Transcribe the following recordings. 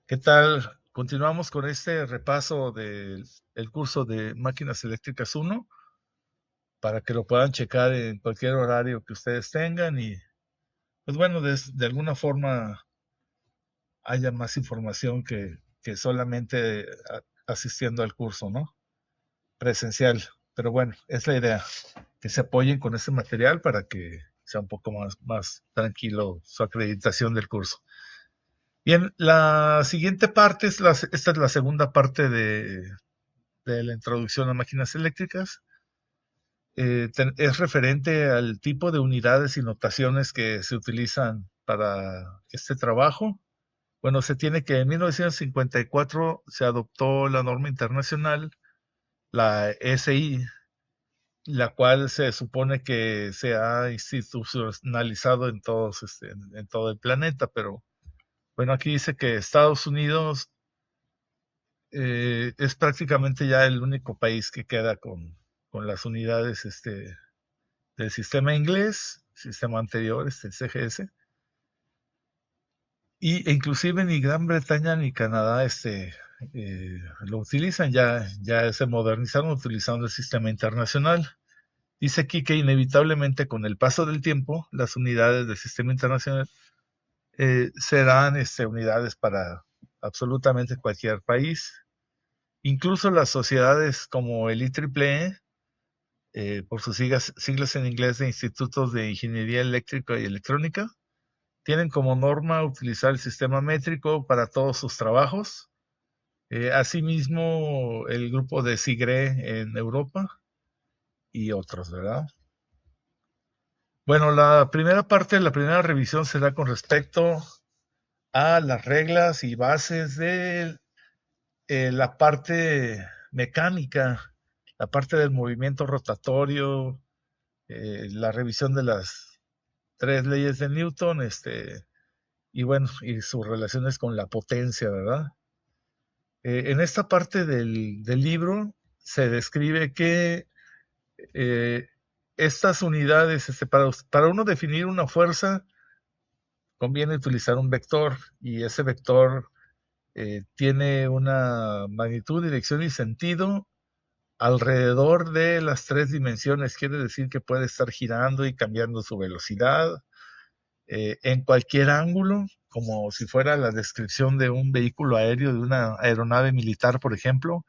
¿Qué tal? Continuamos con este repaso del el curso de Máquinas Eléctricas 1 para que lo puedan checar en cualquier horario que ustedes tengan y, pues bueno, de alguna forma haya más información que solamente asistiendo al curso, ¿no? Presencial. Pero bueno, es la idea, que se apoyen con este material para que sea un poco más tranquilo su acreditación del curso. Bien, la siguiente parte esta es la segunda parte de la introducción a máquinas eléctricas. Es referente al tipo de unidades y notaciones que se utilizan para este trabajo. Bueno, se tiene que en 1954 se adoptó la norma internacional, la SI, la cual se supone que se ha institucionalizado en todo el planeta, pero bueno, aquí dice que Estados Unidos es prácticamente ya el único país que queda con las unidades del sistema inglés, sistema anterior, CGS, e inclusive ni Gran Bretaña ni Canadá lo utilizan, ya se modernizaron utilizando el sistema internacional. Dice aquí que inevitablemente con el paso del tiempo, las unidades del sistema internacional serán unidades para absolutamente cualquier país. Incluso las sociedades como el IEEE, por sus siglas en inglés de Institutos de Ingeniería Eléctrica y Electrónica, tienen como norma utilizar el sistema métrico para todos sus trabajos. Asimismo, el grupo de SIGRE en Europa y otros, ¿verdad? Bueno, la primera revisión será con respecto a las reglas y bases de la parte mecánica, la parte del movimiento rotatorio, la revisión de las tres leyes de Newton, y bueno, y sus relaciones con la potencia, ¿verdad? En esta parte del libro se describe que eh, estas unidades, para uno definir una fuerza, conviene utilizar un vector y ese vector tiene una magnitud, dirección y sentido alrededor de las tres dimensiones. Quiere decir que puede estar girando y cambiando su velocidad en cualquier ángulo, como si fuera la descripción de un vehículo aéreo, de una aeronave militar, por ejemplo,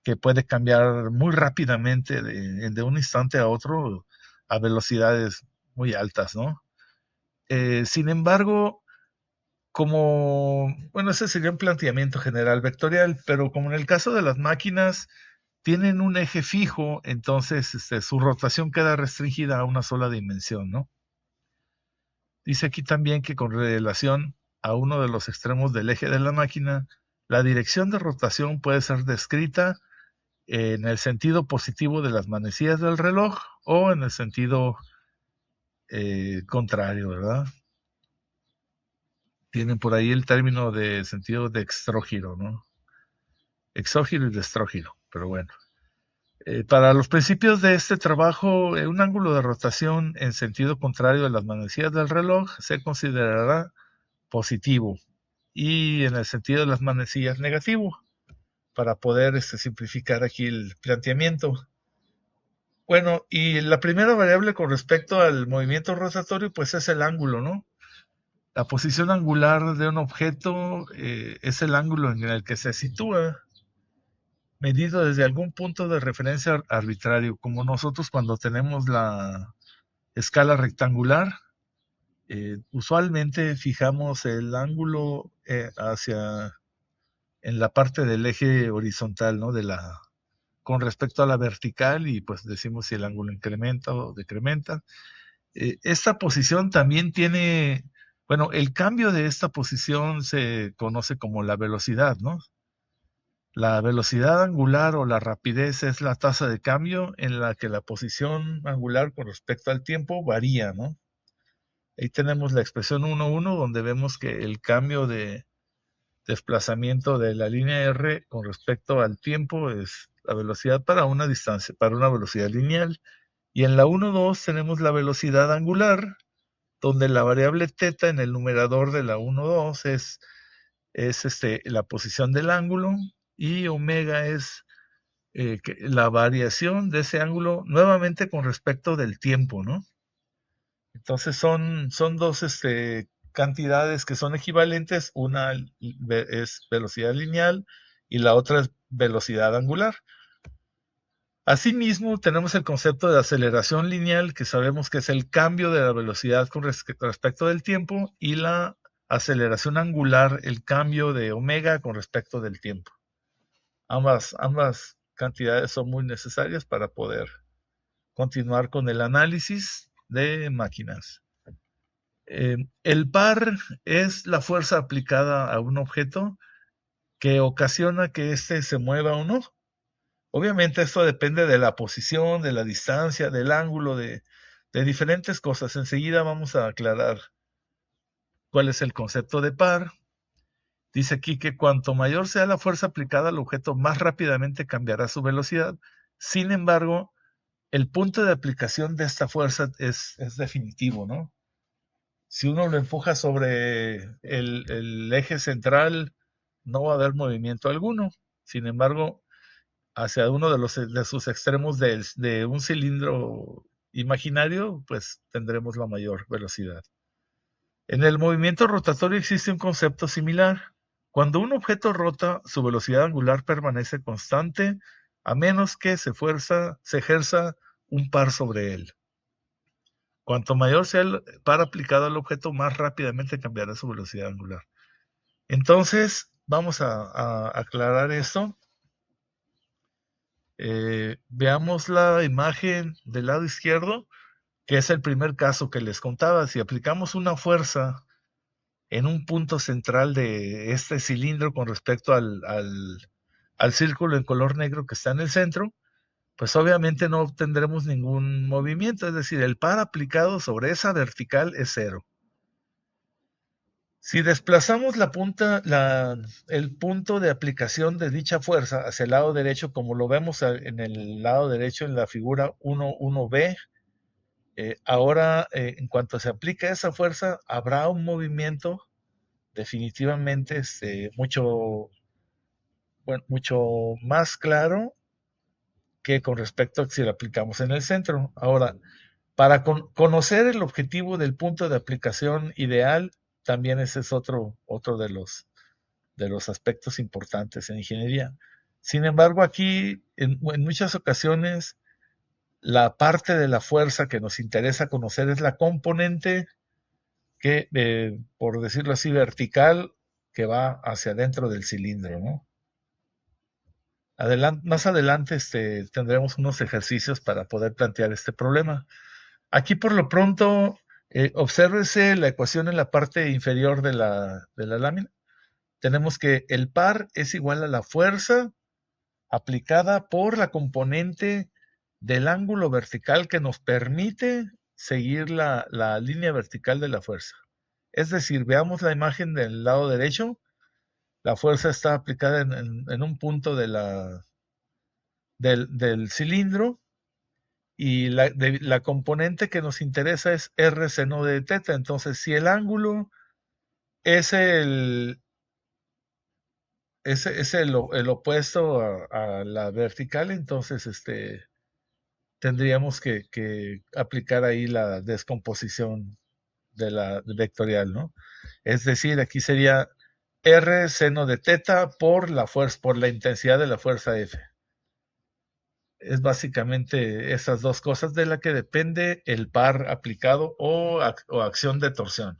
que puede cambiar muy rápidamente de un instante a otro a velocidades muy altas, ¿no? Sin embargo, bueno, ese sería un planteamiento general vectorial, pero como en el caso de las máquinas, tienen un eje fijo, entonces su rotación queda restringida a una sola dimensión, ¿no? Dice aquí también que con relación a uno de los extremos del eje de la máquina, la dirección de rotación puede ser descrita en el sentido positivo de las manecillas del reloj o en el sentido contrario, ¿verdad? Tienen por ahí el término de sentido de extrógiro, ¿no? Exógiro y destrógiro, pero bueno. Para los principios de este trabajo, un ángulo de rotación en sentido contrario de las manecillas del reloj se considerará positivo y en el sentido de las manecillas negativo, para poder simplificar aquí el planteamiento. Bueno, y la primera variable con respecto al movimiento rotatorio, pues es el ángulo, ¿no? La posición angular de un objeto es el ángulo en el que se sitúa, medido desde algún punto de referencia arbitrario, como nosotros cuando tenemos la escala rectangular, usualmente fijamos el ángulo en la parte del eje horizontal, ¿no? Con respecto a la vertical y pues decimos si el ángulo incrementa o decrementa. Esta posición también tiene, bueno, el cambio de esta posición se conoce como la velocidad, ¿no? La velocidad angular o la rapidez es la tasa de cambio en la que la posición angular con respecto al tiempo varía, ¿no? Ahí tenemos la expresión 1,1 donde vemos que el cambio de desplazamiento de la línea R con respecto al tiempo es la velocidad para una distancia, para una velocidad lineal. Y en la 1,2 tenemos la velocidad angular, donde la variable θ en el numerador de la 1,2 es es la posición del ángulo, y omega es la variación de ese ángulo nuevamente con respecto del tiempo, ¿no? Entonces son dos cantidades que son equivalentes, una es velocidad lineal y la otra es velocidad angular. Asimismo, tenemos el concepto de aceleración lineal, que sabemos que es el cambio de la velocidad con respecto del tiempo, y la aceleración angular, el cambio de omega con respecto del tiempo. Ambas cantidades son muy necesarias para poder continuar con el análisis de máquinas. El par es la fuerza aplicada a un objeto que ocasiona que éste se mueva o no. Obviamente esto depende de la posición, de la distancia, del ángulo, de diferentes cosas. Enseguida vamos a aclarar cuál es el concepto de par. Dice aquí que cuanto mayor sea la fuerza aplicada al objeto, más rápidamente cambiará su velocidad. Sin embargo, el punto de aplicación de esta fuerza es definitivo, ¿no? Si uno lo empuja sobre el eje central, no va a haber movimiento alguno. Sin embargo, hacia uno de sus extremos de un cilindro imaginario, pues tendremos la mayor velocidad. En el movimiento rotatorio existe un concepto similar. Cuando un objeto rota, su velocidad angular permanece constante a menos que se ejerza un par sobre él. Cuanto mayor sea el par aplicado al objeto, más rápidamente cambiará su velocidad angular. Entonces, vamos a aclarar esto. Veamos la imagen del lado izquierdo, que es el primer caso que les contaba. Si aplicamos una fuerza en un punto central de este cilindro con respecto al círculo en color negro que está en el centro, pues obviamente no obtendremos ningún movimiento, es decir, el par aplicado sobre esa vertical es cero. Si desplazamos el punto de aplicación de dicha fuerza hacia el lado derecho, como lo vemos en el lado derecho en la figura 1.1b, ahora en cuanto se aplique esa fuerza, habrá un movimiento definitivamente mucho más claro que con respecto a si lo aplicamos en el centro. Ahora, para conocer el objetivo del punto de aplicación ideal, también ese es otro de los aspectos importantes en ingeniería. Sin embargo, aquí en muchas ocasiones la parte de la fuerza que nos interesa conocer es la componente que, por decirlo así, vertical, que va hacia adentro del cilindro, ¿no? Más adelante tendremos unos ejercicios para poder plantear este problema. Aquí por lo pronto, obsérvese la ecuación en la parte inferior de la lámina. Tenemos que el par es igual a la fuerza aplicada por la componente del ángulo vertical que nos permite seguir la línea vertical de la fuerza. Es decir, veamos la imagen del lado derecho. La fuerza está aplicada en un punto del cilindro, y la componente que nos interesa es R seno de teta. Entonces, si el ángulo es el opuesto a la vertical, entonces tendríamos que aplicar ahí la descomposición de la vectorial, ¿no? Es decir, aquí sería R seno de teta por la fuerza, por la intensidad de la fuerza F. Es básicamente esas dos cosas de la que depende el par aplicado o acción de torsión.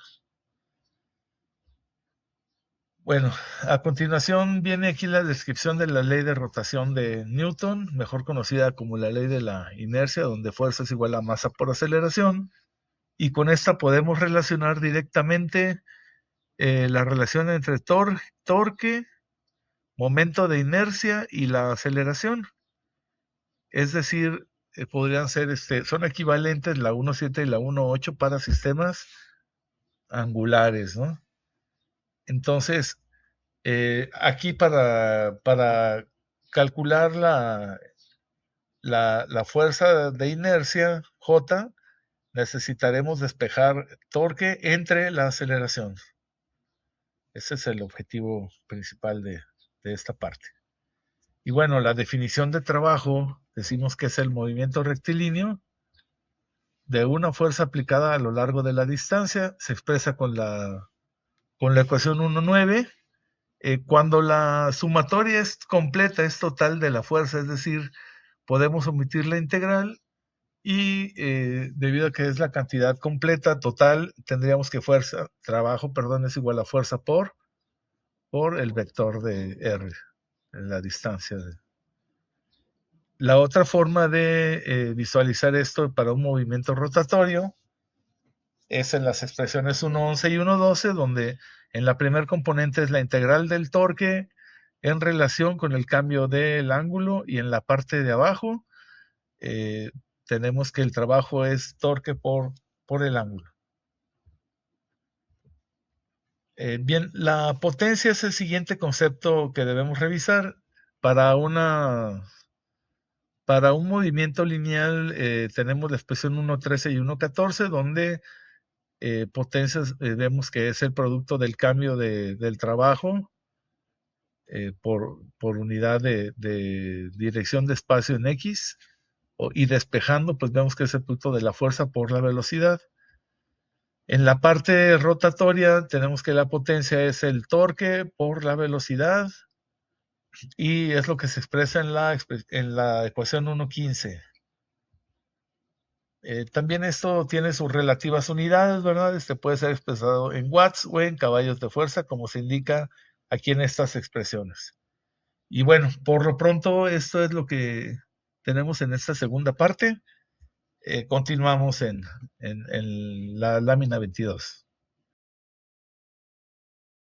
Bueno, a continuación viene aquí la descripción de la ley de rotación de Newton, mejor conocida como la ley de la inercia, donde fuerza es igual a masa por aceleración, y con esta podemos relacionar directamente la relación entre torque, momento de inercia y la aceleración. Es decir, podrían ser, son equivalentes la 1.7 y la 1.8 para sistemas angulares, ¿no? Entonces, aquí para calcular la fuerza de inercia, J, necesitaremos despejar torque entre la aceleración. Ese es el objetivo principal de esta parte. Y bueno, la definición de trabajo, decimos que es el movimiento rectilíneo de una fuerza aplicada a lo largo de la distancia, se expresa con la ecuación 1,9. Cuando la sumatoria es completa, es total de la fuerza, es decir, podemos omitir la integral y debido a que es la cantidad completa, total, tendríamos que trabajo, perdón, es igual a fuerza por el vector de R, en la distancia. La otra forma de visualizar esto para un movimiento rotatorio es en las expresiones 1,11 y 1,12, donde en la primer componente es la integral del torque en relación con el cambio del ángulo, y en la parte de abajo eh, tenemos que el trabajo es torque por el ángulo. Bien, la potencia es el siguiente concepto que debemos revisar. Para un movimiento lineal tenemos la expresión 1,13 y 1,14, donde potencias vemos que es el producto del cambio del trabajo por unidad de dirección de espacio en X, y despejando, pues vemos que es el producto de la fuerza por la velocidad. En la parte rotatoria tenemos que la potencia es el torque por la velocidad, y es lo que se expresa en la ecuación 1,15. También esto tiene sus relativas unidades, ¿verdad? Este puede ser expresado en watts o en caballos de fuerza, como se indica aquí en estas expresiones. Y bueno, por lo pronto esto es lo que tenemos en esta segunda parte. Continuamos en la lámina 22.